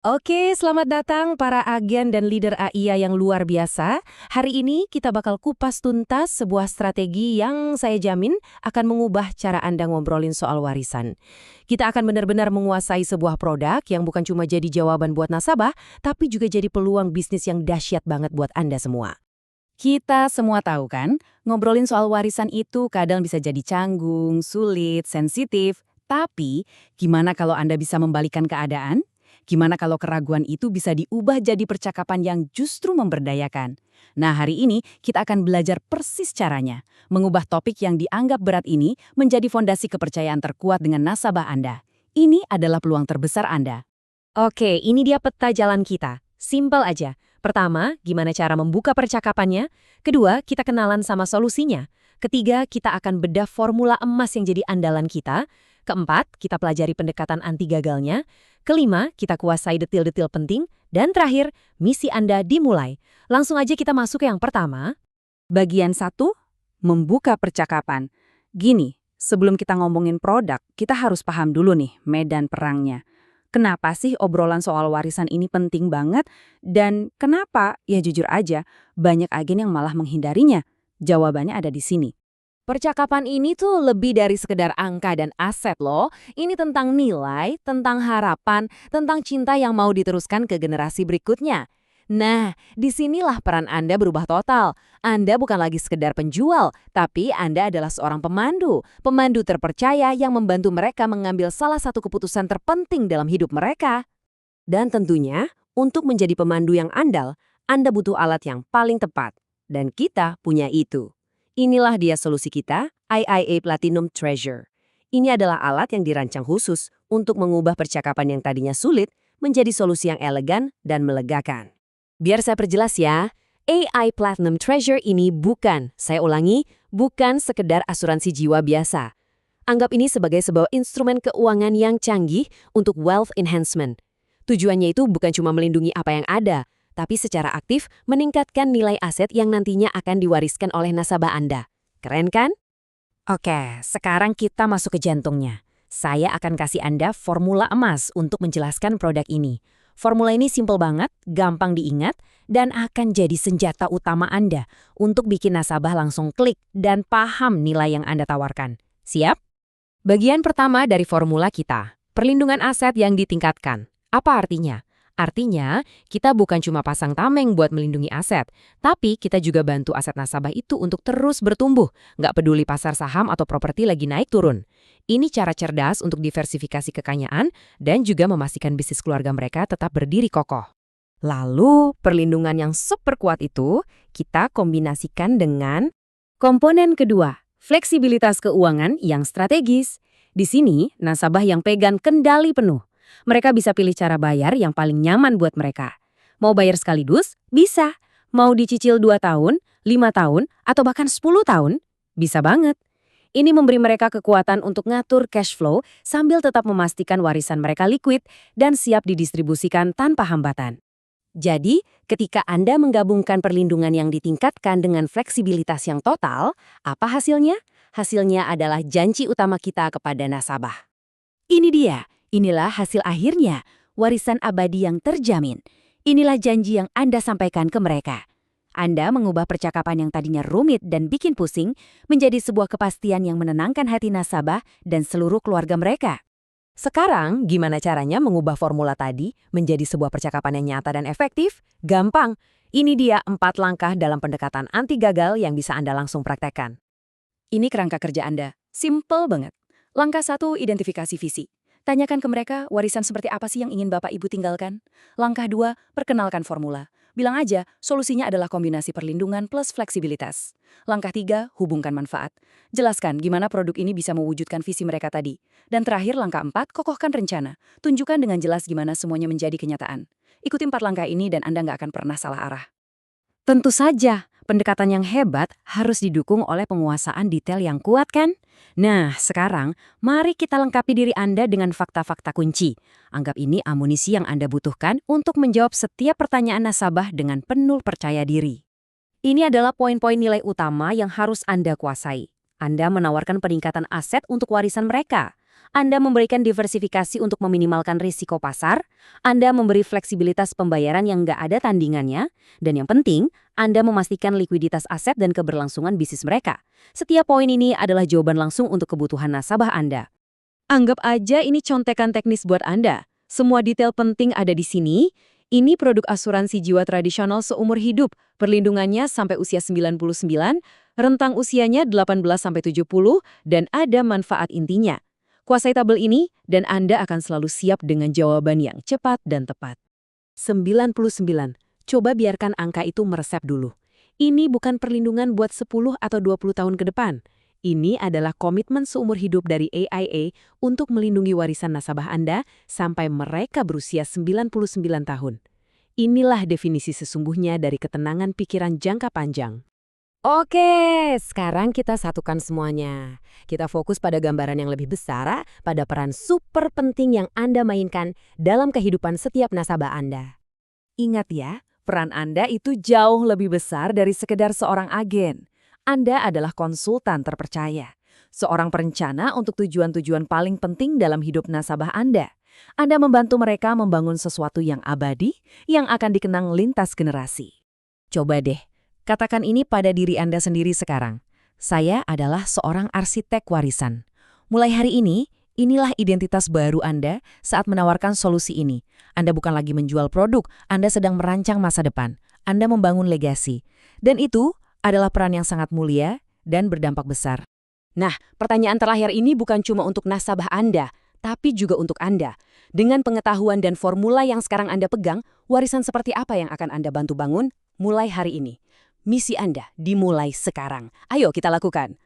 Oke, selamat datang para agen dan leader AIA yang luar biasa. Hari ini kita bakal kupas tuntas sebuah strategi yang saya jamin akan mengubah cara Anda ngobrolin soal warisan. Kita akan benar-benar menguasai sebuah produk yang bukan cuma jadi jawaban buat nasabah, tapi juga jadi peluang bisnis yang dahsyat banget buat Anda semua. Kita semua tahu kan, ngobrolin soal warisan itu kadang bisa jadi canggung, sulit, sensitif. Tapi, gimana kalau Anda bisa membalikan keadaan? Gimana kalau keraguan itu bisa diubah jadi percakapan yang justru memberdayakan? Nah, hari ini kita akan belajar persis caranya. Mengubah topik yang dianggap berat ini menjadi fondasi kepercayaan terkuat dengan nasabah Anda. Ini adalah peluang terbesar Anda. Oke, ini dia peta jalan kita. Simpel aja. Pertama, gimana cara membuka percakapannya. Kedua, kita kenalan sama solusinya. Ketiga, kita akan bedah formula emas yang jadi andalan kita. Keempat, kita pelajari pendekatan anti gagalnya. Kelima, kita kuasai detil-detil penting. Dan terakhir, misi Anda dimulai. Langsung aja kita masuk ke yang pertama. Bagian 1, membuka percakapan. Gini, sebelum kita ngomongin produk, kita harus paham dulu nih medan perangnya. Kenapa sih obrolan soal warisan ini penting banget? Dan kenapa, ya jujur aja, banyak agen yang malah menghindarinya? Jawabannya ada di sini. Percakapan ini tuh lebih dari sekedar angka dan aset loh. Ini tentang nilai, tentang harapan, tentang cinta yang mau diteruskan ke generasi berikutnya. Nah, disinilah peran Anda berubah total. Anda bukan lagi sekedar penjual, tapi Anda adalah seorang pemandu. Pemandu terpercaya yang membantu mereka mengambil salah satu keputusan terpenting dalam hidup mereka. Dan tentunya, untuk menjadi pemandu yang andal, Anda butuh alat yang paling tepat. Dan kita punya itu. Inilah dia solusi kita, IIA Platinum Treasure. Ini adalah alat yang dirancang khusus untuk mengubah percakapan yang tadinya sulit menjadi solusi yang elegan dan melegakan. Biar saya perjelas ya, AI Platinum Treasure ini saya ulangi, bukan sekedar asuransi jiwa biasa. Anggap ini sebagai sebuah instrumen keuangan yang canggih untuk wealth enhancement. Tujuannya itu bukan cuma melindungi apa yang ada, tapi secara aktif meningkatkan nilai aset yang nantinya akan diwariskan oleh nasabah Anda. Keren kan? Oke, sekarang kita masuk ke jantungnya. Saya akan kasih Anda formula emas untuk menjelaskan produk ini. Formula ini simpel banget, gampang diingat, dan akan jadi senjata utama Anda untuk bikin nasabah langsung klik dan paham nilai yang Anda tawarkan. Siap? Bagian pertama dari formula kita, perlindungan aset yang ditingkatkan. Apa artinya? Artinya, kita bukan cuma pasang tameng buat melindungi aset, tapi kita juga bantu aset nasabah itu untuk terus bertumbuh, nggak peduli pasar saham atau properti lagi naik turun. Ini cara cerdas untuk diversifikasi kekayaan dan juga memastikan bisnis keluarga mereka tetap berdiri kokoh. Lalu, perlindungan yang super kuat itu kita kombinasikan dengan komponen kedua, fleksibilitas keuangan yang strategis. Di sini, nasabah yang pegang kendali penuh. Mereka bisa pilih cara bayar yang paling nyaman buat mereka. Mau bayar sekaligus? Bisa. Mau dicicil 2 tahun, 5 tahun, atau bahkan 10 tahun? Bisa banget. Ini memberi mereka kekuatan untuk ngatur cash flow sambil tetap memastikan warisan mereka liquid dan siap didistribusikan tanpa hambatan. Jadi, ketika Anda menggabungkan perlindungan yang ditingkatkan dengan fleksibilitas yang total, apa hasilnya? Hasilnya adalah janji utama kita kepada nasabah. Ini dia. Inilah hasil akhirnya, warisan abadi yang terjamin. Inilah janji yang Anda sampaikan ke mereka. Anda mengubah percakapan yang tadinya rumit dan bikin pusing menjadi sebuah kepastian yang menenangkan hati nasabah dan seluruh keluarga mereka. Sekarang, gimana caranya mengubah formula tadi menjadi sebuah percakapan yang nyata dan efektif? Gampang. Ini dia 4 langkah dalam pendekatan anti gagal yang bisa Anda langsung praktekkan. Ini kerangka kerja Anda. Simple banget. Langkah 1, identifikasi visi. Tanyakan ke mereka warisan seperti apa sih yang ingin Bapak Ibu tinggalkan. Langkah 2, perkenalkan formula. Bilang aja, solusinya adalah kombinasi perlindungan plus fleksibilitas. Langkah 3, hubungkan manfaat. Jelaskan gimana produk ini bisa mewujudkan visi mereka tadi. Dan terakhir, langkah 4, kokohkan rencana. Tunjukkan dengan jelas gimana semuanya menjadi kenyataan. Ikuti 4 langkah ini dan Anda nggak akan pernah salah arah. Tentu saja, pendekatan yang hebat harus didukung oleh penguasaan detail yang kuat kan? Nah, sekarang mari kita lengkapi diri Anda dengan fakta-fakta kunci. Anggap ini amunisi yang Anda butuhkan untuk menjawab setiap pertanyaan nasabah dengan penuh percaya diri. Ini adalah poin-poin nilai utama yang harus Anda kuasai. Anda menawarkan peningkatan aset untuk warisan mereka. Anda memberikan diversifikasi untuk meminimalkan risiko pasar, Anda memberi fleksibilitas pembayaran yang nggak ada tandingannya, dan yang penting, Anda memastikan likuiditas aset dan keberlangsungan bisnis mereka. Setiap poin ini adalah jawaban langsung untuk kebutuhan nasabah Anda. Anggap aja ini contekan teknis buat Anda. Semua detail penting ada di sini. Ini produk asuransi jiwa tradisional seumur hidup, perlindungannya sampai usia 99, rentang usianya 18-70, dan ada manfaat intinya. Kuasai tabel ini, dan Anda akan selalu siap dengan jawaban yang cepat dan tepat. 99. Coba biarkan angka itu meresep dulu. Ini bukan perlindungan buat 10 atau 20 tahun ke depan. Ini adalah komitmen seumur hidup dari AIA untuk melindungi warisan nasabah Anda sampai mereka berusia 99 tahun. Inilah definisi sesungguhnya dari ketenangan pikiran jangka panjang. Oke, sekarang kita satukan semuanya. Kita fokus pada gambaran yang lebih besar, pada peran super penting yang Anda mainkan dalam kehidupan setiap nasabah Anda. Ingat ya, peran Anda itu jauh lebih besar dari sekedar seorang agen. Anda adalah konsultan terpercaya, seorang perencana untuk tujuan-tujuan paling penting dalam hidup nasabah Anda. Anda membantu mereka membangun sesuatu yang abadi, yang akan dikenang lintas generasi. Coba deh, katakan ini pada diri Anda sendiri sekarang. Saya adalah seorang arsitek warisan. Mulai hari ini, inilah identitas baru Anda saat menawarkan solusi ini. Anda bukan lagi menjual produk, Anda sedang merancang masa depan. Anda membangun legasi. Dan itu adalah peran yang sangat mulia dan berdampak besar. Nah, pertanyaan terakhir ini bukan cuma untuk nasabah Anda, tapi juga untuk Anda. Dengan pengetahuan dan formula yang sekarang Anda pegang, warisan seperti apa yang akan Anda bantu bangun mulai hari ini? Misi Anda dimulai sekarang. Ayo kita lakukan.